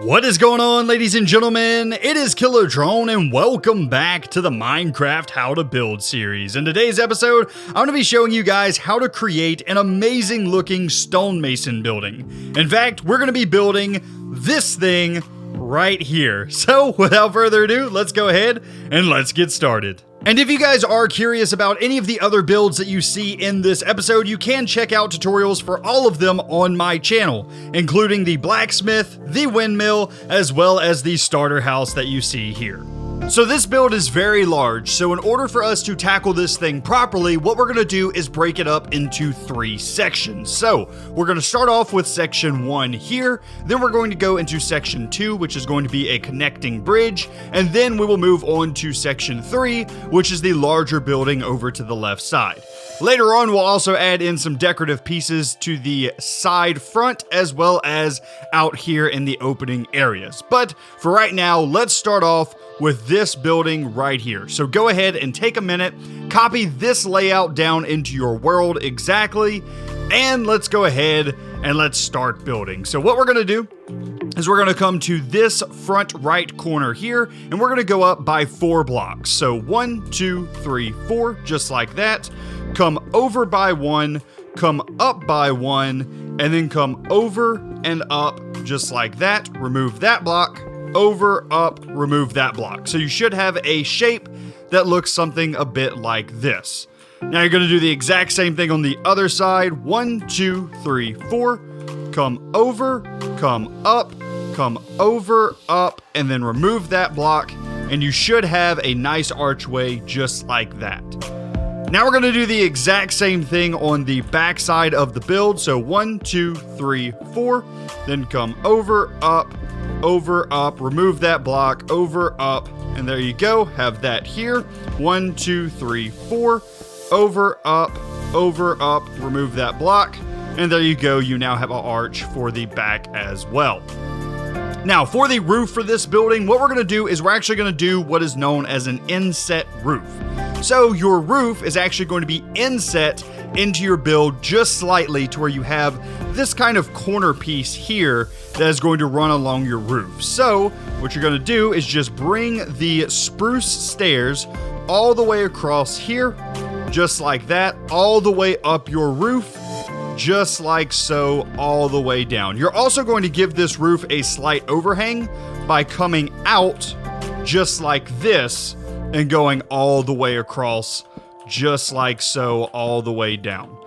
What is going on, ladies and gentlemen? It is Killer Drone, and welcome back to the Minecraft How to Build series. In today's episode, I'm going to be showing you guys how to create an amazing looking stonemason building. In fact, we're going to be building this thing right here. So without further ado, let's go ahead and let's get started. And if you guys are curious about any of the other builds that you see in this episode, you can check out tutorials for all of them on my channel, including the blacksmith, the windmill, as well as the starter house that you see here. So this build is very large, so in order for us to tackle this thing properly, what we're going to do is break it up into 3 sections. So we're going to start off with section 1 here, then we're going to go into section 2, which is going to be a connecting bridge, and then we will move on to section 3, which is the larger building over to the left side. Later on, we'll also add in some decorative pieces to the side front as well as out here in the opening areas. But for right now, let's start off with this building right here. So go ahead and take a minute, copy this layout down into your world exactly, and let's go ahead and let's start building. So what we're going to do is we're going to come to this front right corner here, and we're going to go up by 4 blocks. So 1, 2, 3, 4, just like that. Come over by 1, come up by 1, and then come over and up just like that. Remove that block. Over, up, remove that block. So you should have a shape that looks something a bit like this. Now you're going to do the exact same thing on the other side. 1, 2, 3, 4. Come over, come up, come over, up, and then remove that block. And you should have a nice archway just like that. Now we're going to do the exact same thing on the back side of the build. So 1, 2, 3, 4. Then come over, up, remove that block, over, up, and there you go. Have that here. 1, 2, 3, 4. Over, up, remove that block, and there you go. You now have an arch for the back as well. Now, for the roof for this building, what we're going to do is we're actually going to do what is known as an inset roof. So your roof is actually going to be inset into your build just slightly to where you have this kind of corner piece here that is going to run along your roof. So what you're going to do is just bring the spruce stairs all the way across here, just like that, all the way up your roof, just like so, all the way down. You're also going to give this roof a slight overhang by coming out just like this and going all the way across, just like so, all the way down.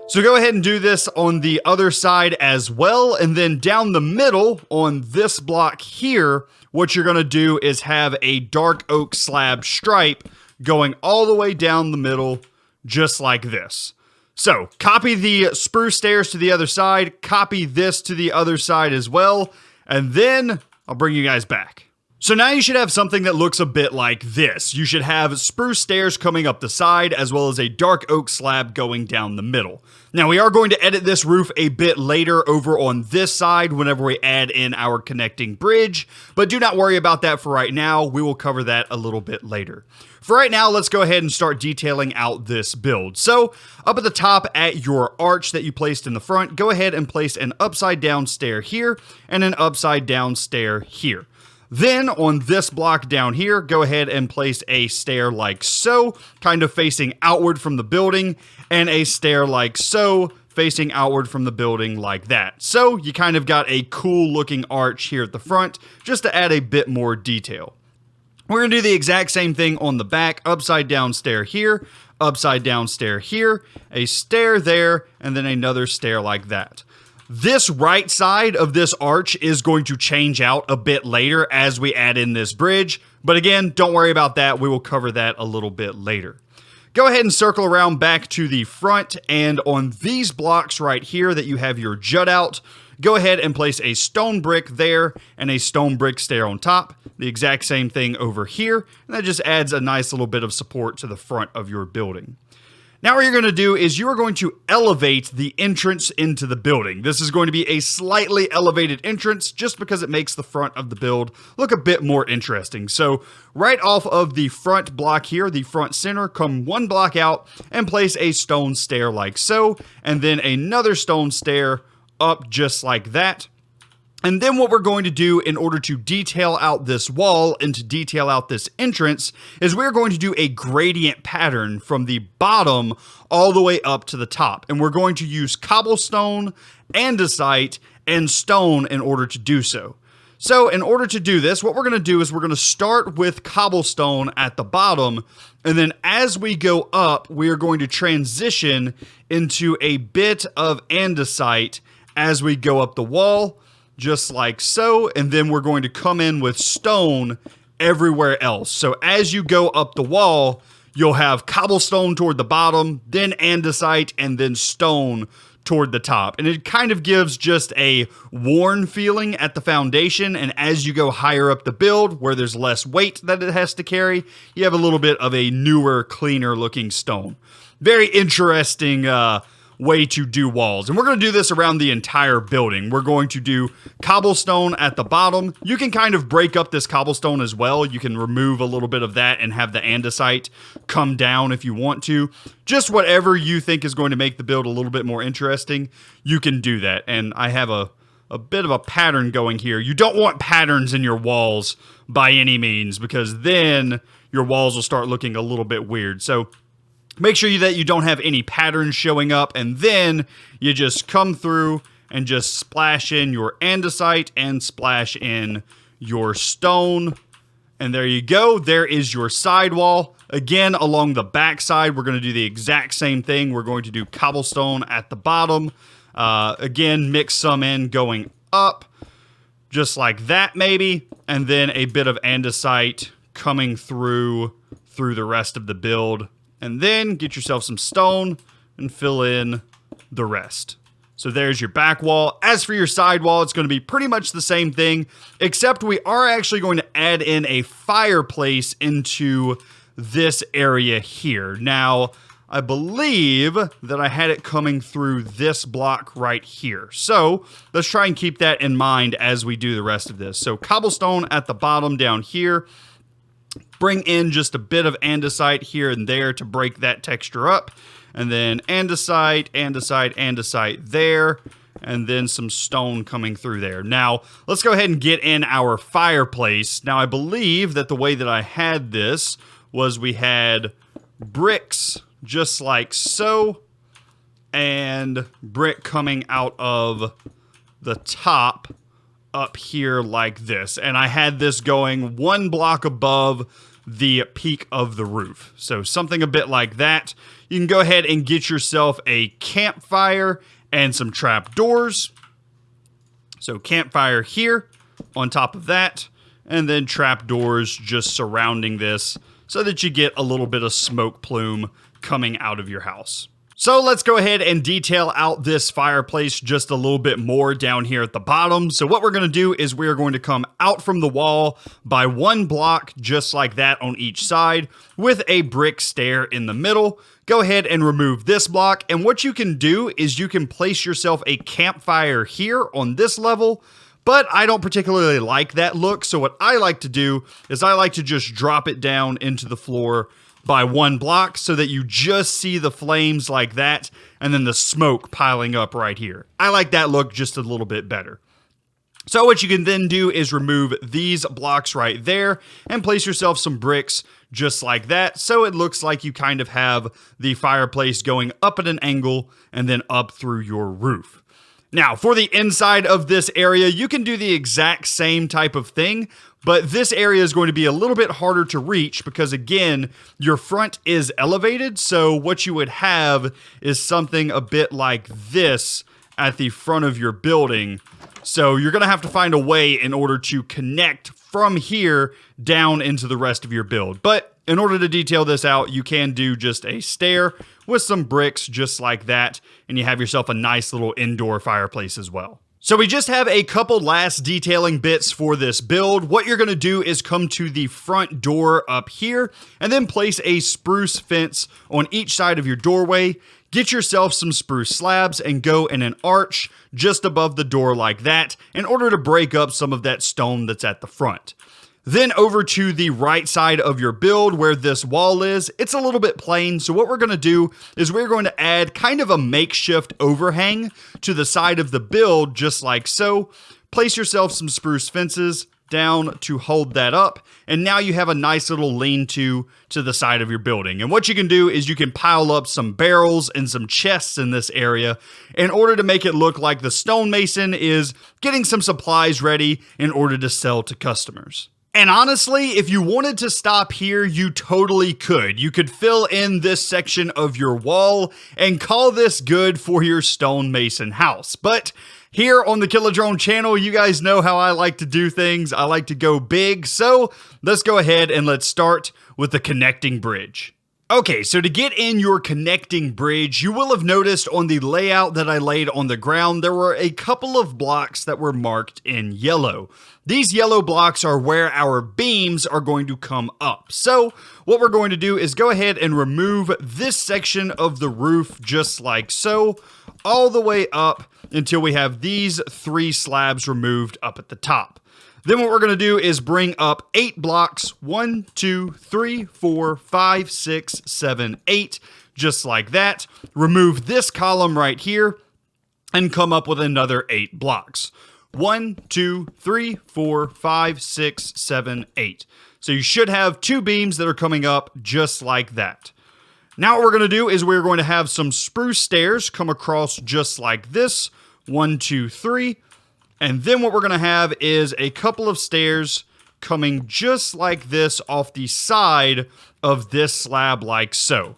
So go ahead and do this on the other side as well, and then down the middle on this block here, what you're going to do is have a dark oak slab stripe going all the way down the middle, just like this. So copy the spruce stairs to the other side, copy this to the other side as well, and then I'll bring you guys back. So now you should have something that looks a bit like this. You should have spruce stairs coming up the side as well as a dark oak slab going down the middle. Now we are going to edit this roof a bit later over on this side whenever we add in our connecting bridge, but do not worry about that for right now. We will cover that a little bit later. For right now, let's go ahead and start detailing out this build. So up at the top at your arch that you placed in the front, go ahead and place an upside down stair here and an upside down stair here. Then on this block down here, go ahead and place a stair like so, kind of facing outward from the building, and a stair like so, facing outward from the building like that. So you kind of got a cool looking arch here at the front, just to add a bit more detail. We're going to do the exact same thing on the back, upside down stair here, upside down stair here, a stair there, and then another stair like that. This right side of this arch is going to change out a bit later as we add in this bridge, but again, don't worry about that. We will cover that a little bit later. Go ahead and circle around back to the front, and on these blocks right here that you have your jut out, go ahead and place a stone brick there and a stone brick stair on top. The exact same thing over here, and that just adds a nice little bit of support to the front of your building. Now what you're going to do is you are going to elevate the entrance into the building. This is going to be a slightly elevated entrance just because it makes the front of the build look a bit more interesting. So right off of the front block here, the front center, come 1 block out and place a stone stair like so, and then another stone stair up just like that. And then what we're going to do in order to detail out this wall and to detail out this entrance is we're going to do a gradient pattern from the bottom all the way up to the top. And we're going to use cobblestone, andesite, and stone in order to do so. So in order to do this, what we're going to do is we're going to start with cobblestone at the bottom. And then as we go up, we are going to transition into a bit of andesite as we go up the wall, just like so. And then we're going to come in with stone everywhere else. So as you go up the wall, you'll have cobblestone toward the bottom, then andesite, and then stone toward the top. And it kind of gives just a worn feeling at the foundation. And as you go higher up the build, where there's less weight that it has to carry, you have a little bit of a newer, cleaner looking stone. Very interesting way to do walls. And we're going to do this around the entire building. We're going to do cobblestone at the bottom. You can kind of break up this cobblestone as well. You can remove a little bit of that and have the andesite come down if you want to. Just whatever you think is going to make the build a little bit more interesting, you can do that. And I have a bit of a pattern going here. You don't want patterns in your walls by any means, because then your walls will start looking a little bit weird. So make sure that you don't have any patterns showing up, and then you just come through and just splash in your andesite and splash in your stone. And there you go. There is your sidewall. Again, along the back side, we're going to do the exact same thing. We're going to do cobblestone at the bottom. Again, mix some in going up, just like that maybe. And then a bit of andesite coming through the rest of the build. And then get yourself some stone and fill in the rest. So there's your back wall. As for your side wall, it's going to be pretty much the same thing, except we are actually going to add in a fireplace into this area here. Now, I believe that I had it coming through this block right here. So let's try and keep that in mind as we do the rest of this. So cobblestone at the bottom down here. Bring in just a bit of andesite here and there to break that texture up. And then andesite, andesite, andesite there. And then some stone coming through there. Now, let's go ahead and get in our fireplace. Now, I believe that the way that I had this was we had bricks just like so. And brick coming out of the top up here like this. And I had this going one block above the peak of the roof. So something a bit like that. You can go ahead and get yourself a campfire and some trapdoors. So campfire here on top of that, and then trapdoors just surrounding this so that you get a little bit of smoke plume coming out of your house. So let's go ahead and detail out this fireplace just a little bit more down here at the bottom. So what we're going to do is we're going to come out from the wall by one block just like that on each side with a brick stair in the middle. Go ahead and remove this block. And what you can do is you can place yourself a campfire here on this level. But I don't particularly like that look. So what I like to do is I like to just drop it down into the floor by one block so that you just see the flames like that and then the smoke piling up right here. I like that look just a little bit better. So what you can then do is remove these blocks right there and place yourself some bricks just like that. So it looks like you kind of have the fireplace going up at an angle and then up through your roof. Now, for the inside of this area, you can do the exact same type of thing, but this area is going to be a little bit harder to reach because, again, your front is elevated. So what you would have is something a bit like this at the front of your building. So you're going to have to find a way in order to connect from here down into the rest of your build. But in order to detail this out, you can do just a stair with some bricks just like that, and you have yourself a nice little indoor fireplace as well. So we just have a couple last detailing bits for this build. What you're going to do is come to the front door up here and then place a spruce fence on each side of your doorway. Get yourself some spruce slabs and go in an arch just above the door like that in order to break up some of that stone that's at the front. Then over to the right side of your build where this wall is, it's a little bit plain. So what we're going to do is we're going to add kind of a makeshift overhang to the side of the build just like so. place yourself some spruce fences down to hold that up, and now you have a nice little lean-to to the side of your building. And what you can do is you can pile up some barrels and some chests in this area in order to make it look like the stonemason is getting some supplies ready in order to sell to customers. And honestly, if you wanted to stop here, you totally could. You could fill in this section of your wall and call this good for your stonemason house. But here on the Kilodrone channel, you guys know how I like to do things. I like to go big. So let's go ahead and let's start with the connecting bridge. Okay, so to get in your connecting bridge, you will have noticed on the layout that I laid on the ground, there were a couple of blocks that were marked in yellow. These yellow blocks are where our beams are going to come up. So what we're going to do is go ahead and remove this section of the roof just like so, all the way up until we have these 3 slabs removed up at the top. Then what we're going to do is bring up 8 blocks, 1, 2, 3, 4, 5, 6, 7, 8, just like that. Remove this column right here and come up with another 8 blocks. 1, 2, 3, 4, 5, 6, 7, 8. So you should have 2 beams that are coming up just like that. Now what we're going to do is we're going to have some spruce stairs come across just like this. 1, 2, 3. And then what we're going to have is a couple of stairs coming just like this off the side of this slab like so.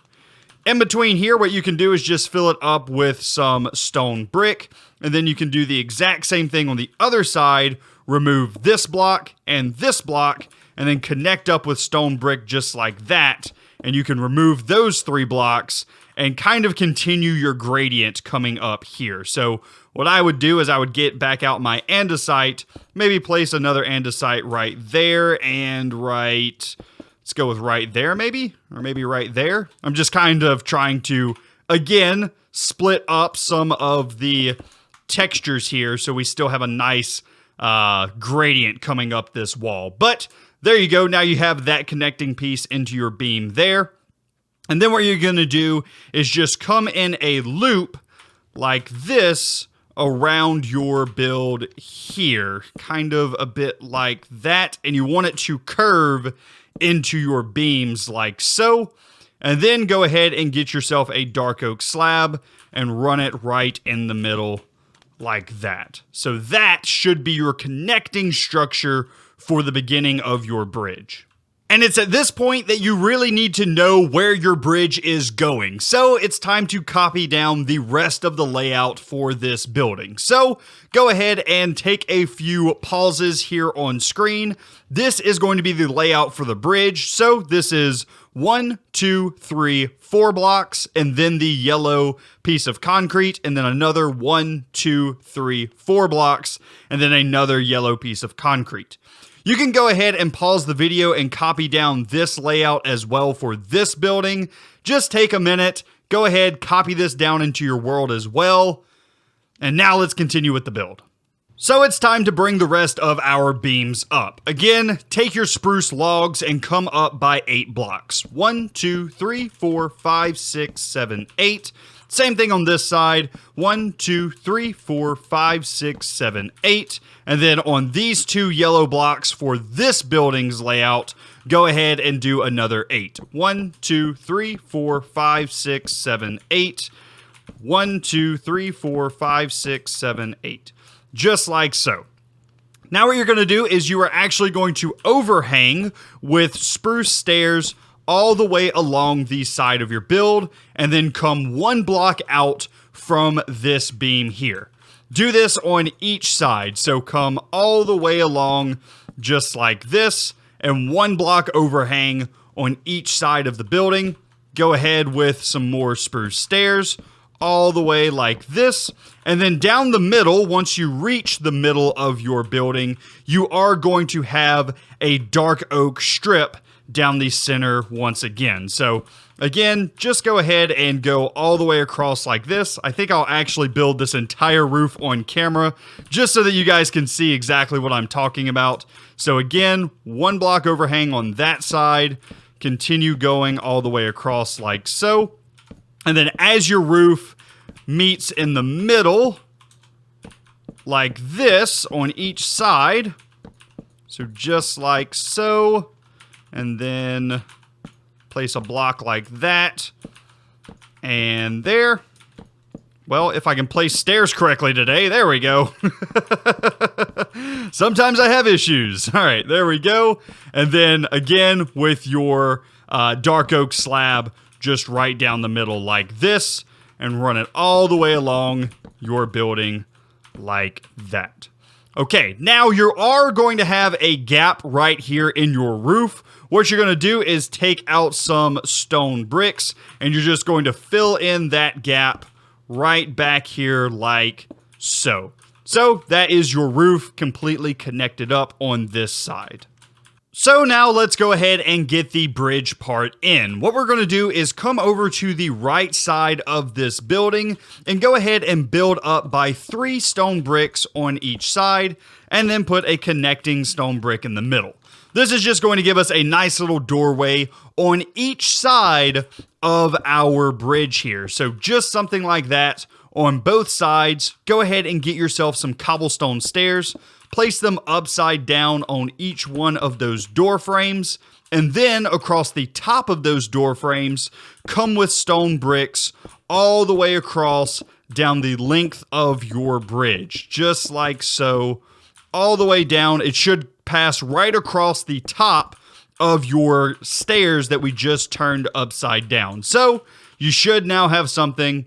In between here, what you can do is just fill it up with some stone brick. And then you can do the exact same thing on the other side. Remove this block, and then connect up with stone brick just like that. And you can remove those 3 blocks and kind of continue your gradient coming up here. So what I would do is I would get back out my andesite, maybe place another andesite right there and let's go with right there maybe, or maybe right there. I'm just kind of trying to, again, split up some of the textures here so we still have a nice gradient coming up this wall. But there you go. Now you have that connecting piece into your beam there. And then what you're going to do is just come in a loop like this around your build here, kind of a bit like that. And you want it to curve into your beams like so. And then go ahead and get yourself a dark oak slab and run it right in the middle like that. So that should be your connecting structure for the beginning of your bridge. And it's at this point that you really need to know where your bridge is going. So it's time to copy down the rest of the layout for this building. So go ahead and take a few pauses here on screen. This is going to be the layout for the bridge. So this is 1, 2, 3, 4 blocks, and then the yellow piece of concrete, and then another 1, 2, 3, 4 blocks, and then another yellow piece of concrete. You can go ahead and pause the video and copy down this layout as well for this building. Just take a minute, go ahead, copy this down into your world as well. And now let's continue with the build. So it's time to bring the rest of our beams up. Again, take your spruce logs and come up by 8 blocks. 1, 2, 3, 4, 5, 6, 7, 8. Same thing on this side. 1, 2, 3, 4, 5, 6, 7, 8. And then on these 2 yellow blocks for this building's layout, go ahead and do another 8. 1, 2, 3, 4, 5, 6, 7, 8. 1, 2, 3, 4, 5, 6, 7, 8. Just like so. Now what you're going to do is you are actually going to overhang with spruce stairs all the way along the side of your build, and then come 1 block out from this beam here. Do this on each side, so come all the way along just like this, and 1 block overhang on each side of the building. Go ahead with some more spruce stairs all the way like this, and then down the middle, once you reach the middle of your building, you are going to have a dark oak strip down the center once again. So again, just go ahead and go all the way across like this. I think I'll actually build this entire roof on camera just so that you guys can see exactly what I'm talking about. So again, 1 block overhang on that side, continue going all the way across like so. And then as your roof meets in the middle, like this on each side. So just like so. And then place a block like that. And there. Well, if I can place stairs correctly today, there we go. Sometimes I have issues. All right, there we go. And then again with your dark oak slab, just right down the middle like this, and run it all the way along your building like that. Okay, now you are going to have a gap right here in your roof. What you're going to do is take out some stone bricks, and you're just going to fill in that gap right back here like so. So that is your roof completely connected up on this side. So now let's go ahead and get the bridge part in. What we're going to do is come over to the right side of this building and go ahead and build up by 3 stone bricks on each side, and then put a connecting stone brick in the middle. This is just going to give us a nice little doorway on each side of our bridge here. So just something like that on both sides. Go ahead and get yourself some cobblestone stairs. Place them upside down on each one of those door frames. And then across the top of those door frames, come with stone bricks all the way across down the length of your bridge. Just like so. All the way down. It should pass right across the top of your stairs that we just turned upside down. So you should now have something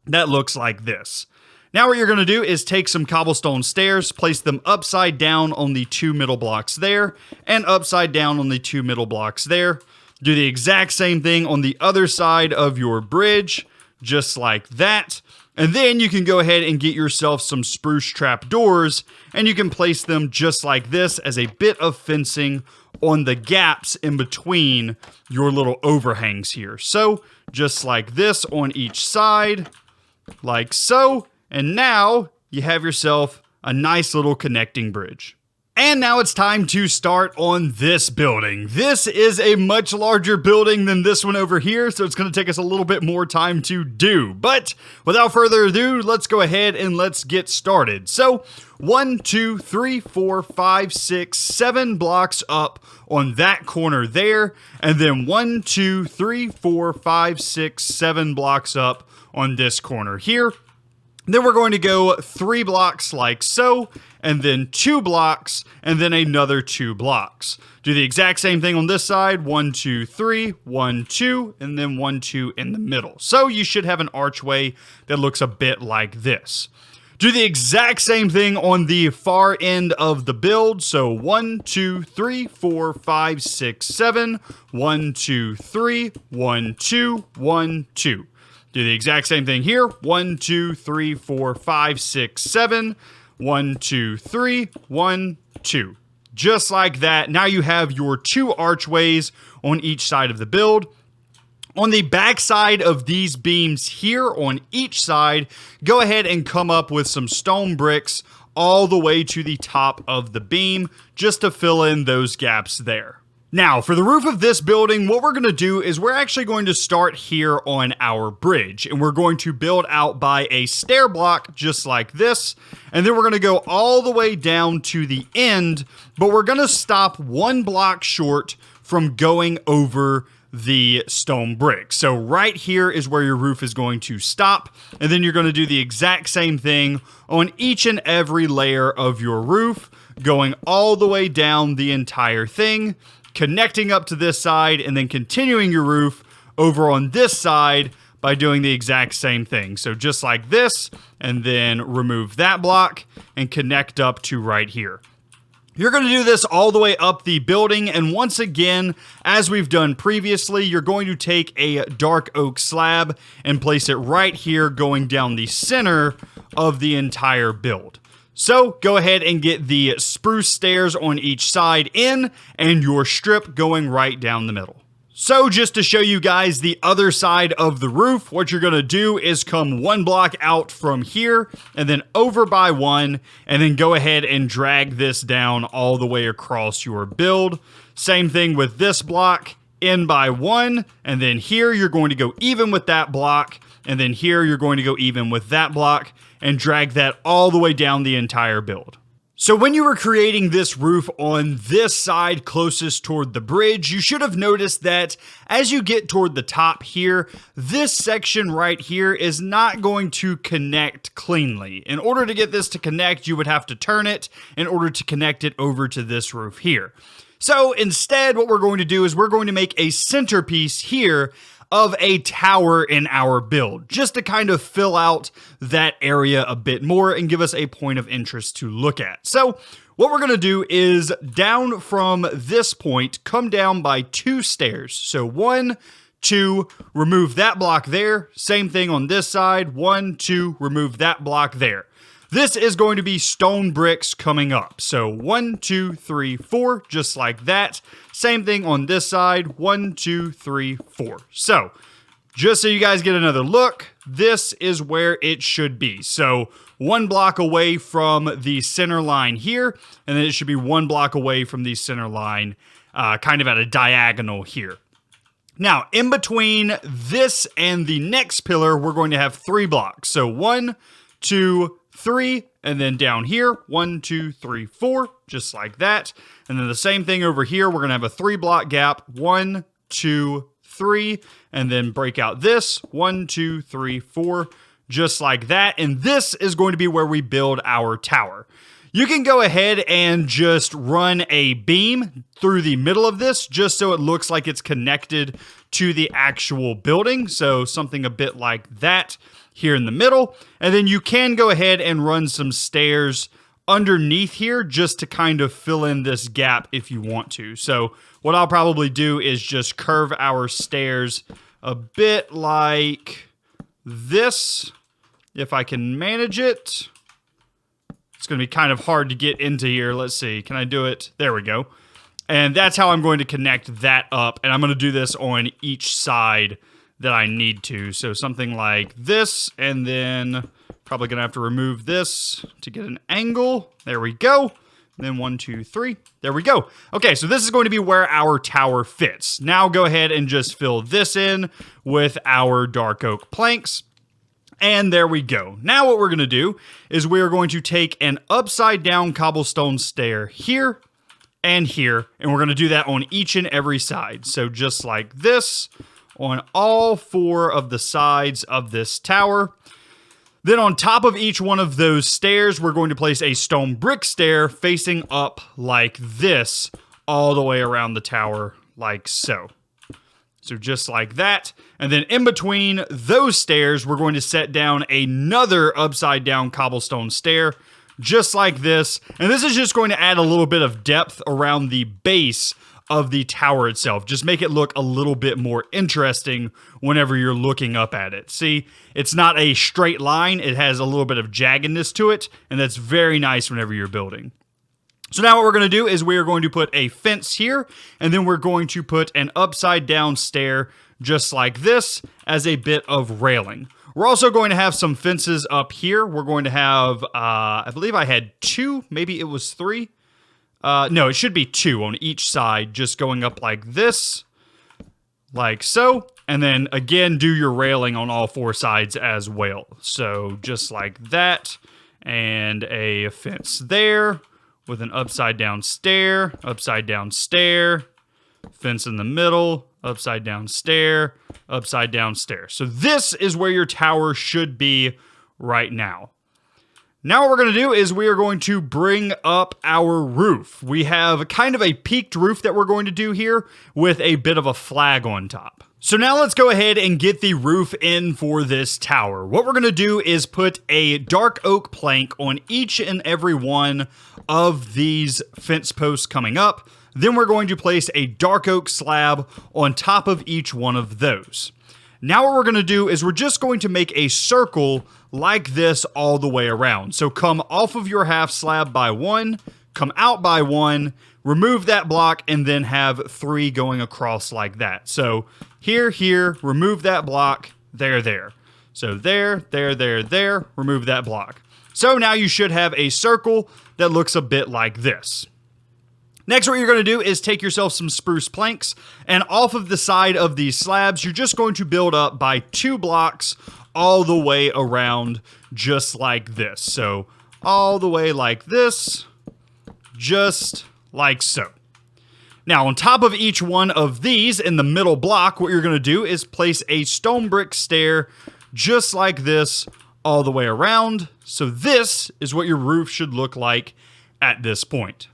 that looks like this. Now what you're going to do is take some cobblestone stairs, place them upside down on the 2 middle blocks there, and upside down on the 2 middle blocks there. Do the exact same thing on the other side of your bridge, just like that. And then you can go ahead and get yourself some spruce trap doors, and you can place them just like this as a bit of fencing on the gaps in between your little overhangs here. So just like this on each side, like so. And now you have yourself a nice little connecting bridge. And now it's time to start on this building. This is a much larger building than this one over here, so it's going to take us a little bit more time to do. But without further ado, let's go ahead and let's get started. So 1, 2, 3, 4, 5, 6, 7 blocks up on that corner there. And then 1, 2, 3, 4, 5, 6, 7 blocks up on this corner here. Then we're going to go 3 blocks like so, and then 2 blocks, and then another 2 blocks. Do the exact same thing on this side, 1, 2, 3, 1, 2, and then 1, 2 in the middle. So you should have an archway that looks a bit like this. Do the exact same thing on the far end of the build. So 1, 2, 3, 4, 5, 6, 7, 1, 2, 3, 1, 2, 1, 2. Do the exact same thing here. 1, 2, 3, 4, 5, 6, 7. 1, 2, 3, 1, 2. Just like that. Now you have your 2 archways on each side of the build. On the back side of these beams here on each side, go ahead and come up with some stone bricks all the way to the top of the beam just to fill in those gaps there. Now, for the roof of this building, what we're going to do is we're actually going to start here on our bridge, and we're going to build out by a stair block just like this, and then we're going to go all the way down to the end, but we're going to stop 1 block short from going over the stone brick. So right here is where your roof is going to stop, and then you're going to do the exact same thing on each and every layer of your roof, going all the way down the entire thing, connecting up to this side, and then continuing your roof over on this side by doing the exact same thing. So just like this, and then remove that block and connect up to right here. You're going to do this all the way up the building, and once again, as we've done previously, you're going to take a dark oak slab and place it right here going down the center of the entire build. So go ahead and get the spruce stairs on each side in, and your strip going right down the middle. So just to show you guys the other side of the roof, what you're going to do is come 1 block out from here, and then over by 1, and then go ahead and drag this down all the way across your build. Same thing with this block, in by 1, and then here you're going to go even with that block, and then here you're going to go even with that block, and drag that all the way down the entire build. So when you were creating this roof on this side closest toward the bridge, you should have noticed that as you get toward the top here, this section right here is not going to connect cleanly. In order to get this to connect, you would have to turn it in order to connect it over to this roof here. So instead, what we're going to do is we're going to make a centerpiece here of a tower in our build, just to kind of fill out that area a bit more and give us a point of interest to look at. So what we're going to do is down from this point, come down by 2 stairs. So 1, 2, remove that block there. Same thing on this side. 1, 2, remove that block there. This is going to be stone bricks coming up. So 1, 2, 3, 4, just like that. Same thing on this side. 1, 2, 3, 4. So just so you guys get another look, this is where it should be. So 1 block away from the center line here, and then it should be 1 block away from the center line, kind of at a diagonal here. Now, in between this and the next pillar, we're going to have 3 blocks. So 1, 2, 3, and then down here, 1, 2, 3, 4, just like that. And then the same thing over here, we're gonna have a 3 block gap, 1, 2, 3, and then break out this, 1, 2, 3, 4, just like that. And this is going to be where we build our tower. You can go ahead and just run a beam through the middle of this, just so it looks like it's connected to the actual building. So something a bit like that here in the middle. And then you can go ahead and run some stairs underneath here just to kind of fill in this gap if you want to. So what I'll probably do is just curve our stairs a bit like this, if I can manage it. It's going to be kind of hard to get into here. Let's see. Can I do it? There we go. And that's how I'm going to connect that up. And I'm going to do this on each side that I need to. So something like this, and then probably going to have to remove this to get an angle. There we go. And then 1, 2, 3. There we go. Okay, so this is going to be where our tower fits. Now go ahead and just fill this in with our dark oak planks. And there we go. Now what we're going to do is we are going to take an upside down cobblestone stair here and here, and we're going to do that on each and every side. So just like this on all 4 of the sides of this tower. Then on top of each one of those stairs, we're going to place a stone brick stair facing up like this all the way around the tower like so. So just like that. And then in between those stairs, we're going to set down another upside down cobblestone stair, just like this. And this is just going to add a little bit of depth around the base of the tower itself. Just make it look a little bit more interesting whenever you're looking up at it. See, it's not a straight line. It has a little bit of jaggedness to it, and that's very nice whenever you're building. So now what we're going to do is we are going to put a fence here, and then we're going to put an upside down stair just like this as a bit of railing. We're also going to have some fences up here. We're going to have, I believe I had 2, maybe it was 3. No, it should be 2 on each side, just going up like this, like so. And then again, do your railing on all 4 sides as well. So just like that, and a fence there with an upside down stair, fence in the middle, upside down stair, upside down stair. So this is where your tower should be right now. Now what we're going to do is we are going to bring up our roof. We have kind of a peaked roof that we're going to do here with a bit of a flag on top. So now let's go ahead and get the roof in for this tower. What we're going to do is put a dark oak plank on each and every one of these fence posts coming up. Then we're going to place a dark oak slab on top of each one of those. Now what we're going to do is we're just going to make a circle like this all the way around. So come off of your half slab by 1, come out by 1, remove that block, and then have 3 going across like that. So here, remove that block, there. So there, remove that block. So now you should have a circle that looks a bit like this. Next, what you're going to do is take yourself some spruce planks, and off of the side of these slabs, you're just going to build up by 2 blocks all the way around, just like this. So all the way like this, just like so. Now, on top of each one of these in the middle block, what you're going to do is place a stone brick stair just like this all the way around. So this is what your roof should look like at this point.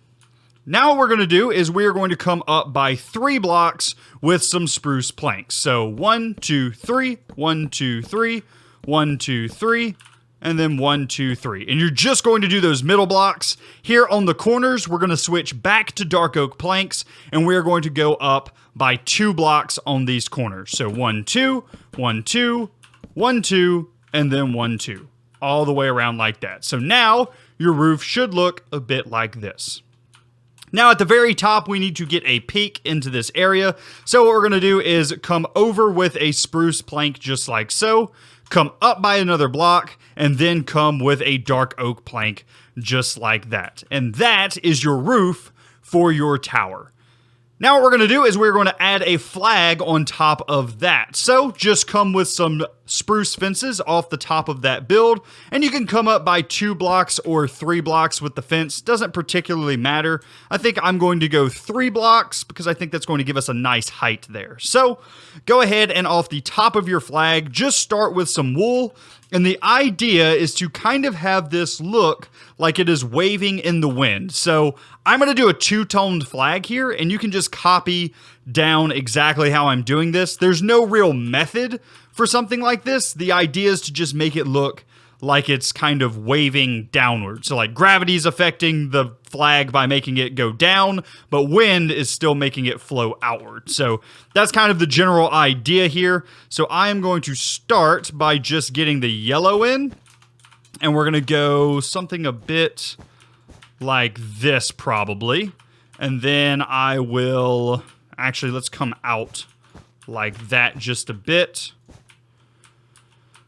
Now what we're going to do is we're going to come up by 3 blocks with some spruce planks. So 1, 2, 3, 1, 2, 3, 1, 2, 3, and then 1, 2, 3. And you're just going to do those middle blocks. Here on the corners, we're going to switch back to dark oak planks, and we're going to go up by 2 blocks on these corners. So 1, 2, 1, 2, 1, 2, and then 1, 2. All the way around like that. So now your roof should look a bit like this. Now at the very top, we need to get a peek into this area. So what we're going to do is come over with a spruce plank just like so, come up by another block, and then come with a dark oak plank just like that. And that is your roof for your tower. Now what we're going to do is we're going to add a flag on top of that. So just come with some spruce fences off the top of that build, and you can come up by 2 blocks or 3 blocks with the fence. Doesn't particularly matter. I think I'm going to go 3 blocks because I think that's going to give us a nice height there. So go ahead and off the top of your flag, just start with some wool. And the idea is to kind of have this look like it is waving in the wind. So I'm going to do a 2-toned flag here, and you can just copy down exactly how I'm doing this. There's no real method for something like this. The idea is to just make it look like it's kind of waving downward. So like gravity's affecting the flag by making it go down, but wind is still making it flow outward. So that's kind of the general idea here. So I am going to start by just getting the yellow in, and we're going to go something a bit like this probably. And then I will, actually let's come out like that just a bit.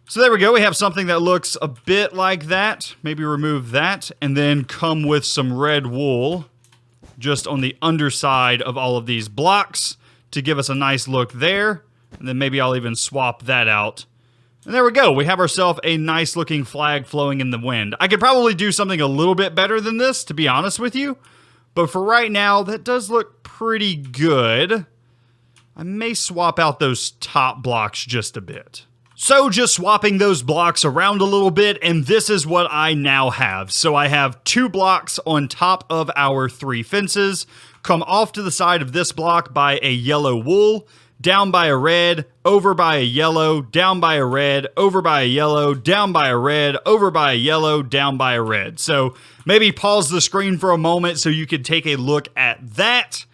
So there we go, we have something that looks a bit like that. Maybe remove that, and then come with some red wool just on the underside of all of these blocks to give us a nice look there. And then maybe I'll even swap that out. And there we go, we have ourselves a nice looking flag flowing in the wind. I could probably do something a little bit better than this, to be honest with you. But for right now, that does look pretty good. I may swap out those top blocks just a bit. So just swapping those blocks around a little bit, and this is what I now have. So I have 2 blocks on top of our 3 fences, come off to the side of this block by a yellow wool, down by a red, over by a yellow, down by a red, over by a yellow, down by a red, over by a yellow, down by a red. So maybe pause the screen for a moment so you can take a look at that.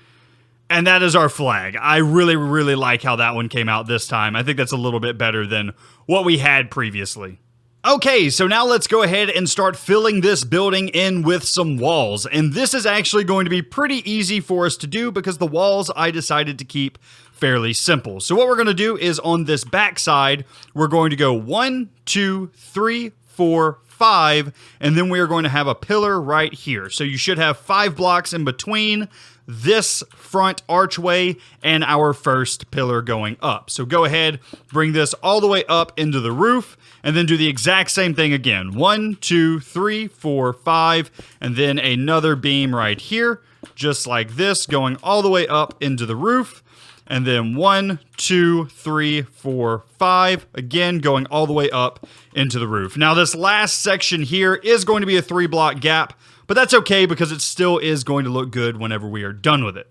And that is our flag. I really, really like how that one came out this time. I think that's a little bit better than what we had previously. Okay, so now let's go ahead and start filling this building in with some walls. And this is actually going to be pretty easy for us to do because the walls I decided to keep fairly simple. So what we're going to do is on this back side, we're going to go 1, 2, 3, 4, 5, and then we are going to have a pillar right here. So you should have 5 blocks in between this front archway and our first pillar going up. So go ahead, bring this all the way up into the roof, and then do the exact same thing again. 1, 2, 3, 4, 5, and then another beam right here, just like this, going all the way up into the roof. And then 1, 2, 3, 4, 5, again, going all the way up into the roof. Now this last section here is going to be a 3-block gap, but that's okay because it still is going to look good whenever we are done with it.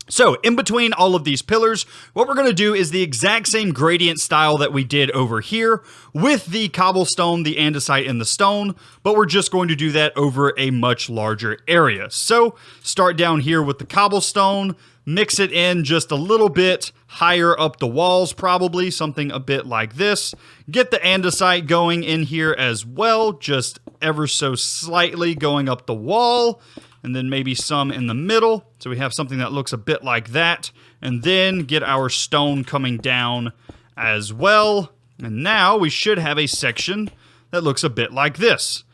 So in between all of these pillars, what we're going to do is the exact same gradient style that we did over here with the cobblestone, the andesite, and the stone, but we're just going to do that over a much larger area. So start down here with the cobblestone, mix it in just a little bit higher up the walls, probably something a bit like this. Get the andesite going in here as well, just ever so slightly going up the wall, and then maybe some in the middle. So we have something that looks a bit like that. And then get our stone coming down as well. And now we should have a section that looks a bit like this.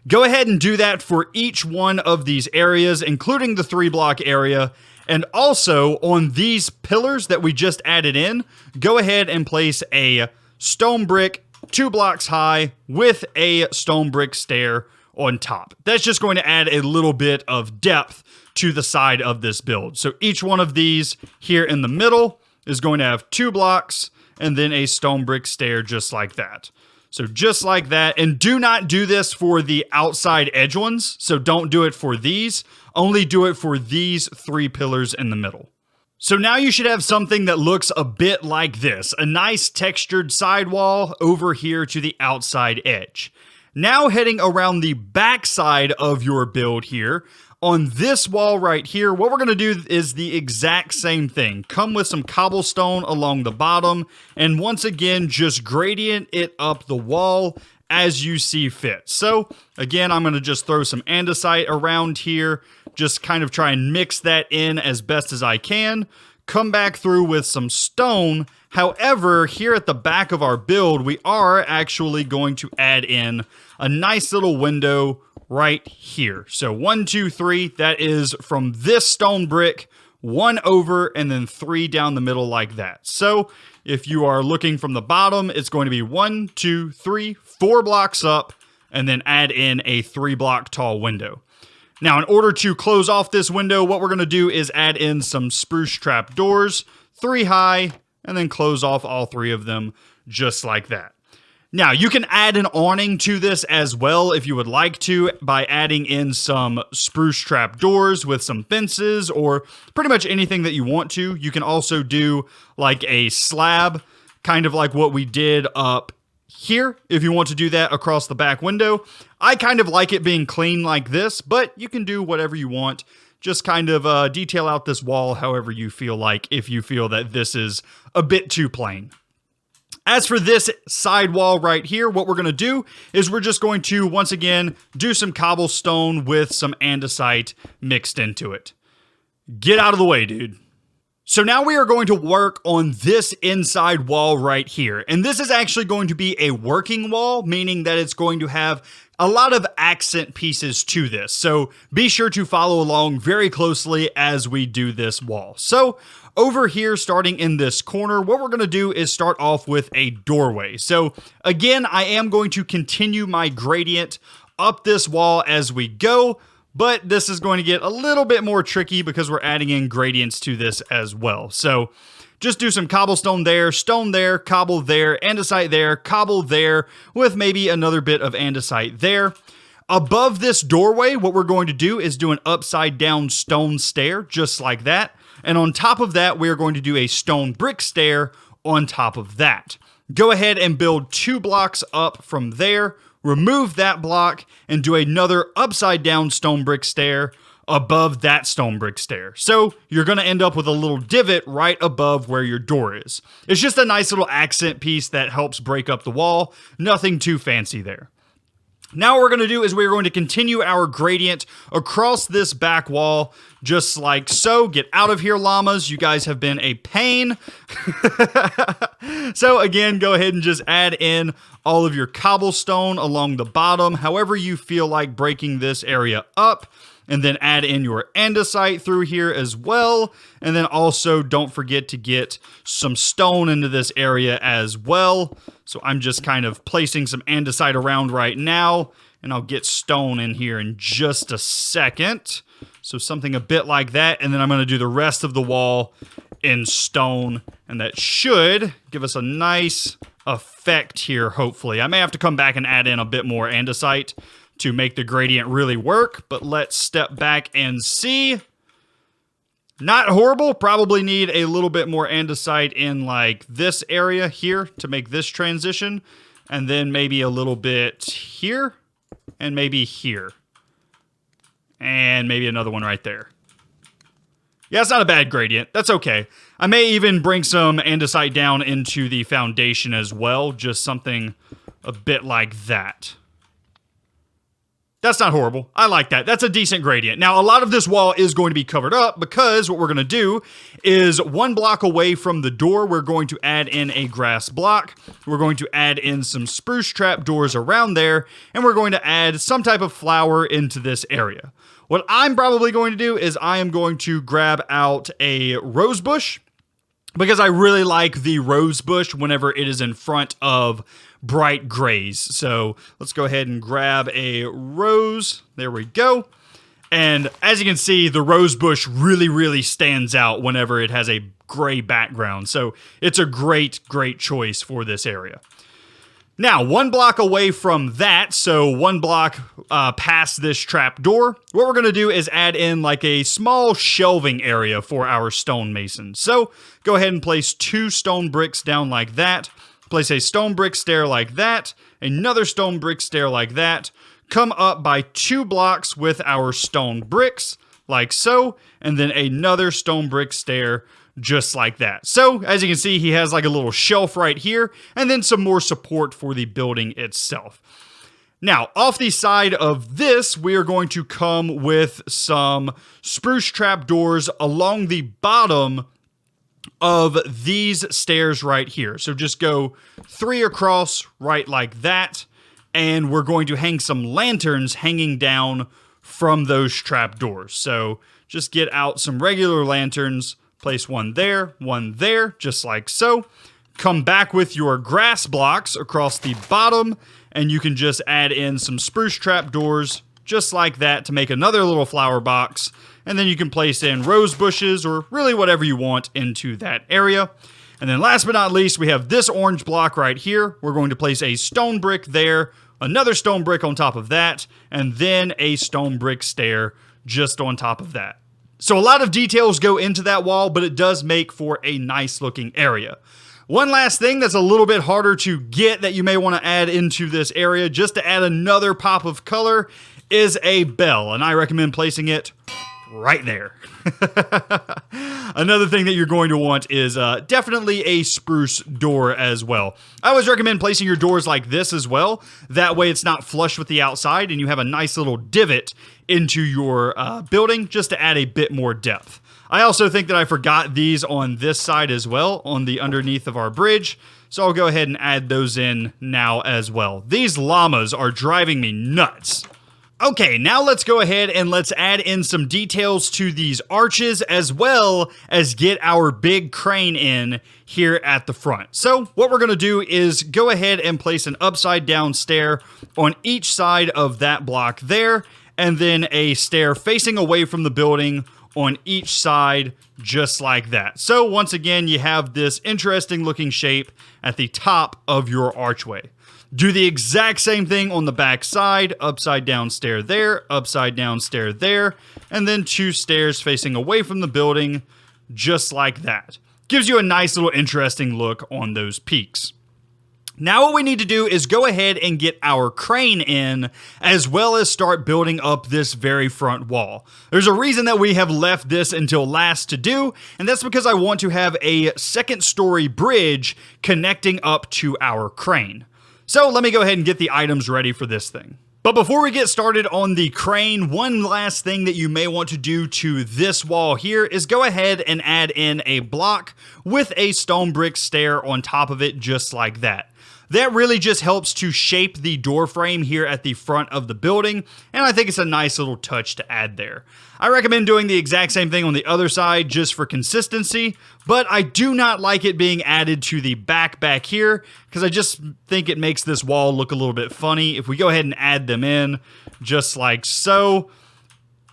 Go ahead and do that for each one of these areas, including the 3-block area. And also on these pillars that we just added in, go ahead and place a stone brick 2 blocks high with a stone brick stair on top. That's just going to add a little bit of depth to the side of this build. So each one of these here in the middle is going to have 2 blocks and then a stone brick stair just like that. So just like that. And do not do this for the outside edge ones. So don't do it for these. Only do it for these 3 pillars in the middle. So now you should have something that looks a bit like this. A nice textured sidewall over here to the outside edge. Now heading around the back side of your build here, on this wall right here, what we're going to do is the exact same thing. Come with some cobblestone along the bottom, and once again, just gradient it up the wall as you see fit. So again, I'm going to just throw some andesite around here, just kind of try and mix that in as best as I can. Come back through with some stone. However, here at the back of our build, we are actually going to add in a nice little window right here. So 1, 2, 3, that is from this stone brick, 1 over, and then 3 down the middle like that. So if you are looking from the bottom, it's going to be 1, 2, 3, 4 blocks up, and then add in a 3-block tall window. Now, in order to close off this window, what we're going to do is add in some spruce trap doors, 3 high, and then close off all 3 of them just like that. Now, you can add an awning to this as well if you would like to by adding in some spruce trap doors with some fences or pretty much anything that you want to. You can also do like a slab, kind of like what we did up here, if you want to do that across the back window. I kind of like it being clean like this, but you can do whatever you want. Just kind of detail out this wall however you feel like, if you feel that this is a bit too plain. As for this side wall right here, what we're going to do is we're just going to, once again, do some cobblestone with some andesite mixed into it. Get out of the way, dude. So now we are going to work on this inside wall right here. And this is actually going to be a working wall, meaning that it's going to have a lot of accent pieces to this. So be sure to follow along very closely as we do this wall. So over here, starting in this corner, what we're going to do is start off with a doorway. So again, I am going to continue my gradient up this wall as we go, but this is going to get a little bit more tricky because we're adding in gradients to this as well. So just do some cobblestone there, stone there, cobble there, andesite there, cobble there, with maybe another bit of andesite there. Above this doorway, what we're going to do is do an upside down stone stair, just like that. And on top of that, we're going to do a stone brick stair on top of that. Go ahead and build 2 blocks up from there, remove that block, and do another upside down stone brick stair above that stone brick stair. So you're going to end up with a little divot right above where your door is. It's just a nice little accent piece that helps break up the wall. Nothing too fancy there. Now what we're going to do is we're going to continue our gradient across this back wall, just like so. Get out of here, llamas. You guys have been a pain. So again, go ahead and just add in all of your cobblestone along the bottom, however you feel like breaking this area up. And then add in your andesite through here as well. And then also don't forget to get some stone into this area as well. So I'm just kind of placing some andesite around right now. And I'll get stone in here in just a second. So something a bit like that. And then I'm going to do the rest of the wall in stone. And that should give us a nice effect here, hopefully. I may have to come back and add in a bit more andesite to make the gradient really work, but let's step back and see. Not horrible. Probably need a little bit more andesite in like this area here to make this transition, and then maybe a little bit here, and maybe here, and maybe another one right there. Yeah, it's not a bad gradient. That's okay. I may even bring some andesite down into the foundation as well, just something a bit like that. That's not horrible. I like that. That's a decent gradient. Now, a lot of this wall is going to be covered up because what we're going to do is 1 block away from the door, we're going to add in a grass block. We're going to add in some spruce trap doors around there, and we're going to add some type of flower into this area. What I'm probably going to do is I am going to grab out a rose bush, because I really like the rose bush whenever it is in front of bright grays. So let's go ahead and grab a rose. There we go. And as you can see, the rose bush really stands out whenever it has a gray background. So it's a great choice for this area. Now, 1 block away from that, so 1 block past this trap door, what we're going to do is add in like a small shelving area for our stonemason. So go ahead and place 2 stone bricks down like that. Place a stone brick stair like that, another stone brick stair like that. Come up by 2 blocks with our stone bricks, like so, and then another stone brick stair just like that. So, as you can see, he has like a little shelf right here, and then some more support for the building itself. Now, off the side of this, we are going to come with some spruce trap doors along the bottom of these stairs right here. So just go 3 across right like that, and we're going to hang some lanterns hanging down from those trap doors. So just get out some regular lanterns, place one there, just like so. Come back with your grass blocks across the bottom, and you can just add in some spruce trap doors just like that to make another little flower box. And then you can place in rose bushes or really whatever you want into that area. And then last but not least, we have this orange block right here. We're going to place a stone brick there, another stone brick on top of that, and then a stone brick stair just on top of that. So a lot of details go into that wall, but it does make for a nice looking area. One last thing that's a little bit harder to get that you may want to add into this area, just to add another pop of color, is a bell, and I recommend placing it right there. Another thing that you're going to want is definitely a spruce door as well. I always recommend placing your doors like this as well. That way it's not flush with the outside and you have a nice little divot into your building just to add a bit more depth. I also think that I forgot these on this side as well, on the underneath of our bridge. So I'll go ahead and add those in now as well. These llamas are driving me nuts. Okay, now let's go ahead and let's add in some details to these arches as well as get our big crane in here at the front. So what we're going to do is go ahead and place an upside down stair on each side of that block there, and then a stair facing away from the building on each side just like that. So once again, you have this interesting looking shape at the top of your archway. Do the exact same thing on the back side, upside down stair there, upside down stair there, and then 2 stairs facing away from the building, just like that. Gives you a nice little interesting look on those peaks. Now what we need to do is go ahead and get our crane in, as well as start building up this very front wall. There's a reason that we have left this until last to do, and that's because I want to have a 2nd story bridge connecting up to our crane. So let me go ahead and get the items ready for this thing. But before we get started on the crane, one last thing that you may want to do to this wall here is go ahead and add in a block with a stone brick stair on top of it just like that. That really just helps to shape the door frame here at the front of the building, and I think it's a nice little touch to add there. I recommend doing the exact same thing on the other side just for consistency, but I do not like it being added to the back here because I just think it makes this wall look a little bit funny. If we go ahead and add them in just like so,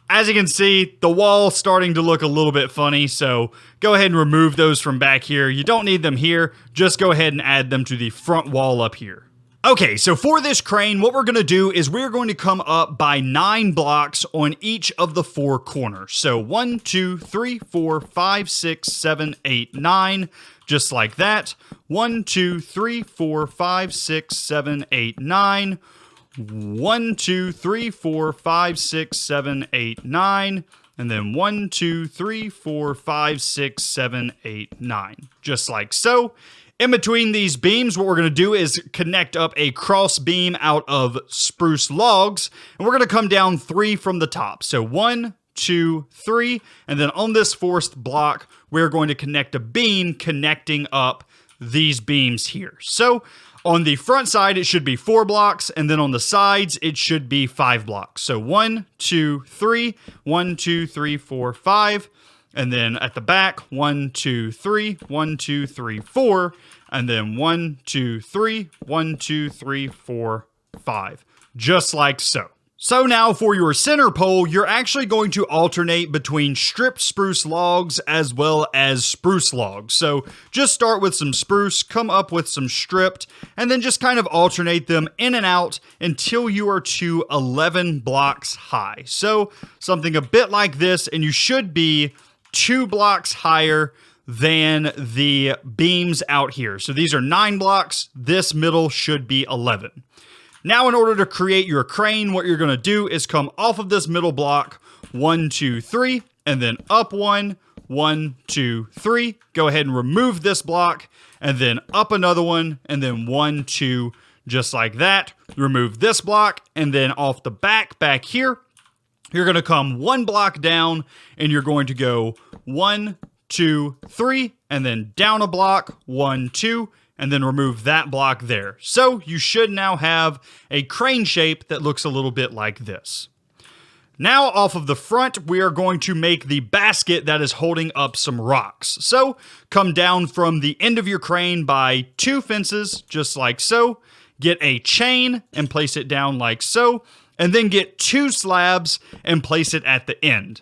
as you can see, the wall's starting to look a little bit funny, so go ahead and remove those from back here. You don't need them here, just go ahead and add them to the front wall up here. Okay, so for this crane, what we're going to do is we're going to come up by 9 blocks on each of the 4 corners. So 1, 2, 3, 4, 5, 6, 7, 8, 9, just like that. 1, 2, 3, 4, 5, 6, 7, 8, 9. 1, 2, 3, 4, 5, 6, 7, 8, 9, and then 1, 2, 3, 4, 5, 6, 7, 8, 9, just like so. In between these beams, what we're going to do is connect up a cross beam out of spruce logs, and we're going to come down 3 from the top. So 1, 2, 3, and then on this 4th block, we're going to connect a beam connecting up these beams here. So on the front side, it should be 4 blocks, and then on the sides, it should be 5 blocks. So 1, 2, 3, 1, 2, 3, 4, 5. And then at the back, 1, 2, 3, 1, 2, 3, 4. And then 1, 2, 3, 1, 2, 3, 4, 5. Just like so. So now for your center pole, you're actually going to alternate between stripped spruce logs as well as spruce logs. So just start with some spruce, come up with some stripped, and then just kind of alternate them in and out until you are to 11 blocks high. So something a bit like this, and you should be 2 blocks higher than the beams out here. So these are 9 blocks. This middle should be 11. Now, in order to create your crane, what you're going to do is come off of this middle block, 1, 2, 3, and then up 1, 1, 2, 3. Go ahead and remove this block, and then up another one, and then 1, 2, just like that. Remove this block, and then off the back here, you're going to come 1 block down, and you're going to go 1, 2, 3, and then down a block, 1, 2, and then remove that block there. So you should now have a crane shape that looks a little bit like this. Now off of the front, we are going to make the basket that is holding up some rocks. So come down from the end of your crane by 2 fences, just like so. Get a chain and place it down like so. And then get 2 slabs and place it at the end.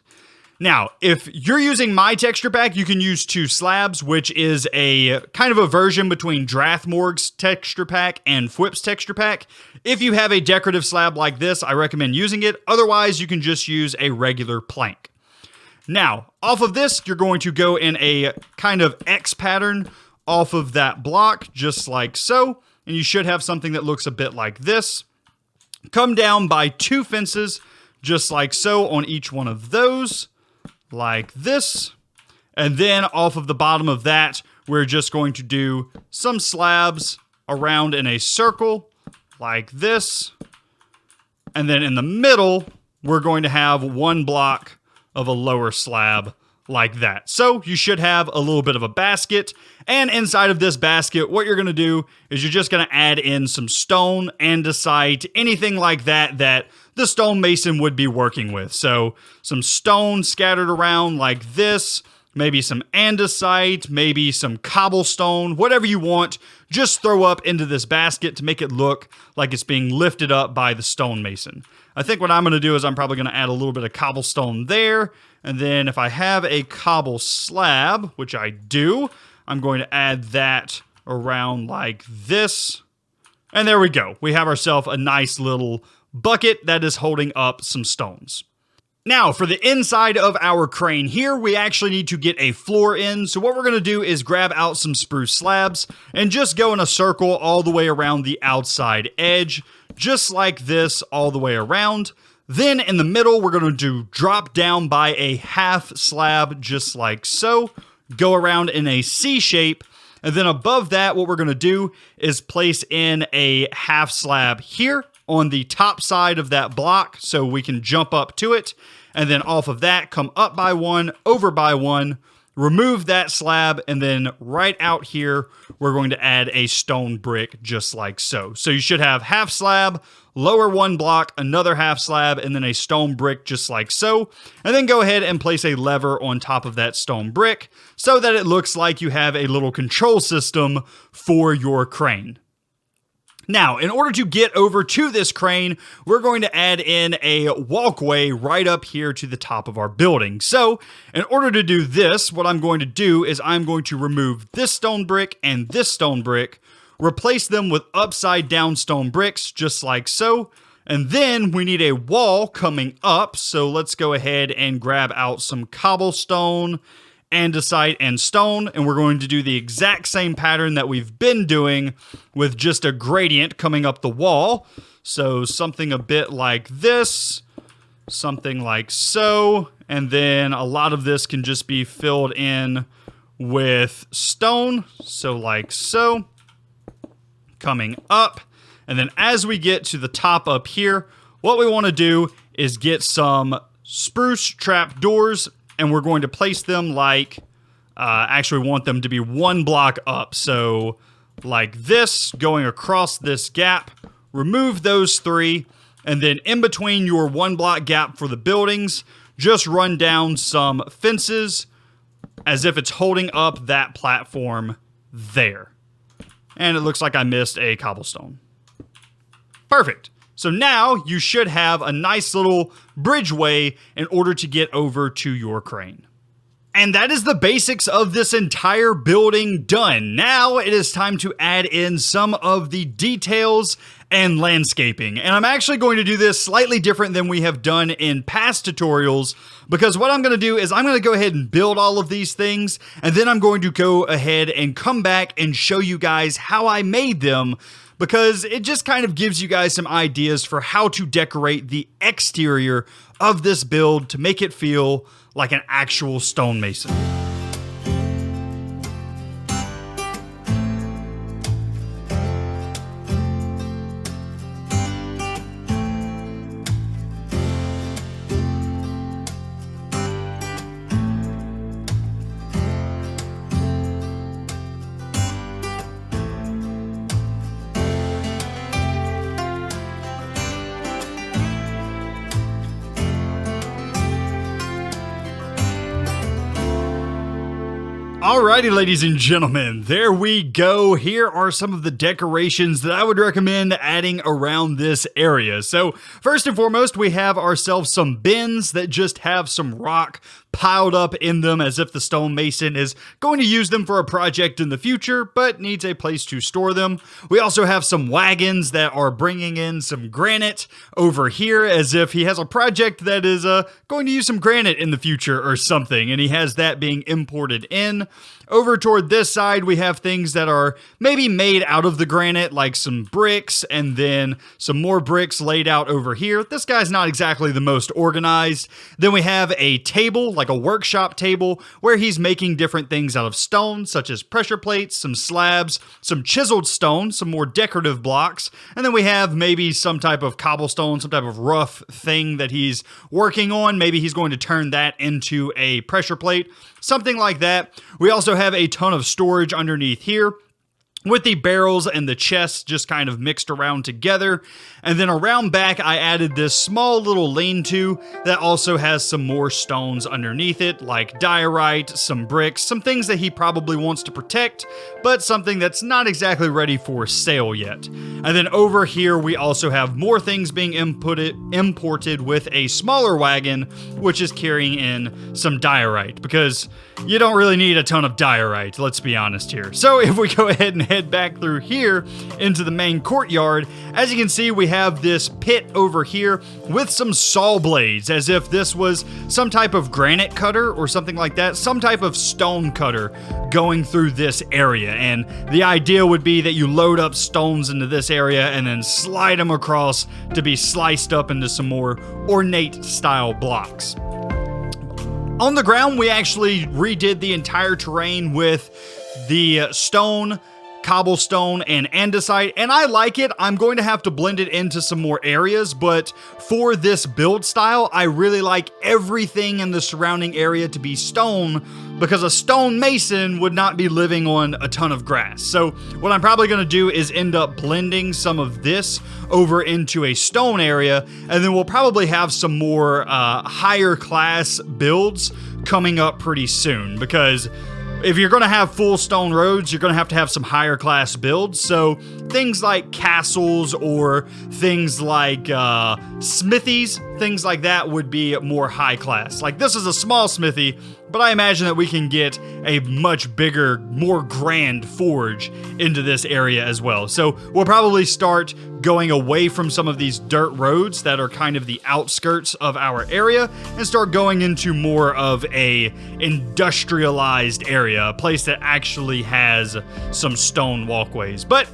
Now, if you're using my texture pack, you can use 2 slabs, which is a kind of a version between Drathmorg's texture pack and Fwip's texture pack. If you have a decorative slab like this, I recommend using it. Otherwise, you can just use a regular plank. Now, off of this, you're going to go in a kind of X pattern off of that block, just like so. And you should have something that looks a bit like this. Come down by 2 fences, just like so on each one of those. Like this, and then off of the bottom of that, we're just going to do some slabs around in a circle like this, and then in the middle, we're going to have 1 block of a lower slab like that. So you should have a little bit of a basket, and inside of this basket, what you're going to do is you're just going to add in some stone, andesite, anything like that that the stonemason would be working with. So some stone scattered around like this, maybe some andesite, maybe some cobblestone, whatever you want, just throw up into this basket to make it look like it's being lifted up by the stonemason. I think what I'm going to do is I'm probably going to add a little bit of cobblestone there, and then if I have a cobble slab, which I do, I'm going to add that around like this, and there we go. We have ourselves a nice little bucket that is holding up some stones. Now, for the inside of our crane here, we actually need to get a floor in. So what we're going to do is grab out some spruce slabs and just go in a circle all the way around the outside edge, just like this all the way around. Then in the middle, we're going to drop down by a half slab, just like so. Go around in a C shape. And then above that, what we're going to do is place in a half slab here on the top side of that block so we can jump up to it. And then off of that, come up by 1, over by 1, remove that slab, and then right out here, we're going to add a stone brick just like so. So you should have half slab, lower 1 block, another half slab, and then a stone brick just like so. And then go ahead and place a lever on top of that stone brick so that it looks like you have a little control system for your crane. Now, in order to get over to this crane, we're going to add in a walkway right up here to the top of our building. So, in order to do this, what I'm going to do is I'm going to remove this stone brick and this stone brick, replace them with upside down stone bricks, just like so. And then we need a wall coming up. So let's go ahead and grab out some cobblestone, andesite, and stone, and we're going to do the exact same pattern that we've been doing with just a gradient coming up the wall. So something a bit like this, something like so, and then a lot of this can just be filled in with stone. So like so, coming up. And then as we get to the top up here, what we want to do is get some spruce trap doors, and we're going to place them like, actually want them to be 1 block up. So like this, going across this gap, remove those 3, and then in between your 1 block gap for the buildings, just run down some fences as if it's holding up that platform there. And it looks like I missed a cobblestone. Perfect. So now you should have a nice little bridgeway in order to get over to your crane. And that is the basics of this entire building done. Now it is time to add in some of the details and landscaping. And I'm actually going to do this slightly different than we have done in past tutorials, because what I'm going to do is I'm going to go ahead and build all of these things, and then I'm going to go ahead and come back and show you guys how I made them, because it just kind of gives you guys some ideas for how to decorate the exterior of this build to make it feel like an actual stonemason. Alrighty, ladies and gentlemen, there we go. Here are some of the decorations that I would recommend adding around this area. So first and foremost, we have ourselves some bins that just have some rock piled up in them as if the stonemason is going to use them for a project in the future, but needs a place to store them. We also have some wagons that are bringing in some granite over here as if he has a project that is going to use some granite in the future or something, and he has that being imported in. Over toward this side, we have things that are maybe made out of the granite, like some bricks, and then some more bricks laid out over here. This guy's not exactly the most organized. Then we have a table, like a workshop table, where he's making different things out of stone, such as pressure plates, some slabs, some chiseled stone, some more decorative blocks, and then we have maybe some type of cobblestone, some type of rough thing that he's working on. Maybe he's going to turn that into a pressure plate, something like that. We also have a ton of storage underneath here, with the barrels and the chests just kind of mixed around together. And then around back, I added this small little lean-to that also has some more stones underneath it, like diorite, some bricks, some things that he probably wants to protect, but something that's not exactly ready for sale yet. And then over here, we also have more things being imported with a smaller wagon, which is carrying in some diorite, because you don't really need a ton of diorite, let's be honest here. So if we go ahead and head back through here into the main courtyard, as you can see, we have this pit over here with some saw blades, as if this was some type of granite cutter or something like that, some type of stone cutter going through this area. And the idea would be that you load up stones into this area and then slide them across to be sliced up into some more ornate style blocks. On the ground, we actually redid the entire terrain with the stone, cobblestone, and andesite, and I like it. I'm going to have to blend it into some more areas, but for this build style, I really like everything in the surrounding area to be stone, because a stonemason would not be living on a ton of grass. So what I'm probably going to do is end up blending some of this over into a stone area, and then we'll probably have some more higher class builds coming up pretty soon, because if you're going to have full stone roads, you're going to have some higher class builds. So things like castles or things like smithies, things like that would be more high class. Like this is a small smithy, but I imagine that we can get a much bigger, more grand forge into this area as well. So we'll probably start going away from some of these dirt roads that are kind of the outskirts of our area and start going into more of a industrialized area, a place that actually has some stone walkways. But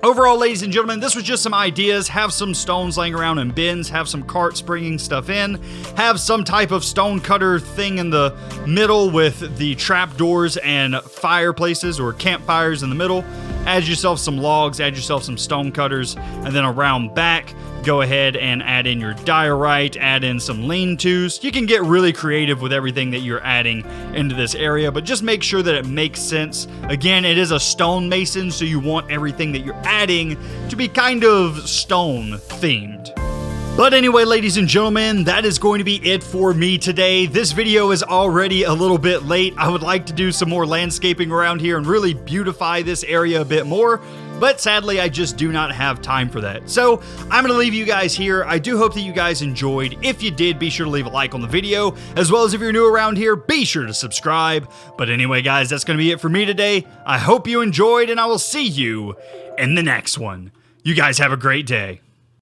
Overall, ladies and gentlemen, this was just some ideas. Have some stones laying around in bins, have some carts bringing stuff in, have some type of stone cutter thing in the middle with the trapdoors and fireplaces or campfires in the middle. Add yourself some logs, add yourself some stone cutters, and then around back, go ahead and add in your diorite, add in some lean-tos. You can get really creative with everything that you're adding into this area, but just make sure that it makes sense. Again, it is a stonemason, so you want everything that you're adding to be kind of stone-themed. But anyway, ladies and gentlemen, that is going to be it for me today. This video is already a little bit late. I would like to do some more landscaping around here and really beautify this area a bit more, but sadly, I just do not have time for that. So I'm going to leave you guys here. I do hope that you guys enjoyed. If you did, be sure to leave a like on the video, as well as if you're new around here, be sure to subscribe. But anyway, guys, that's going to be it for me today. I hope you enjoyed, and I will see you in the next one. You guys have a great day.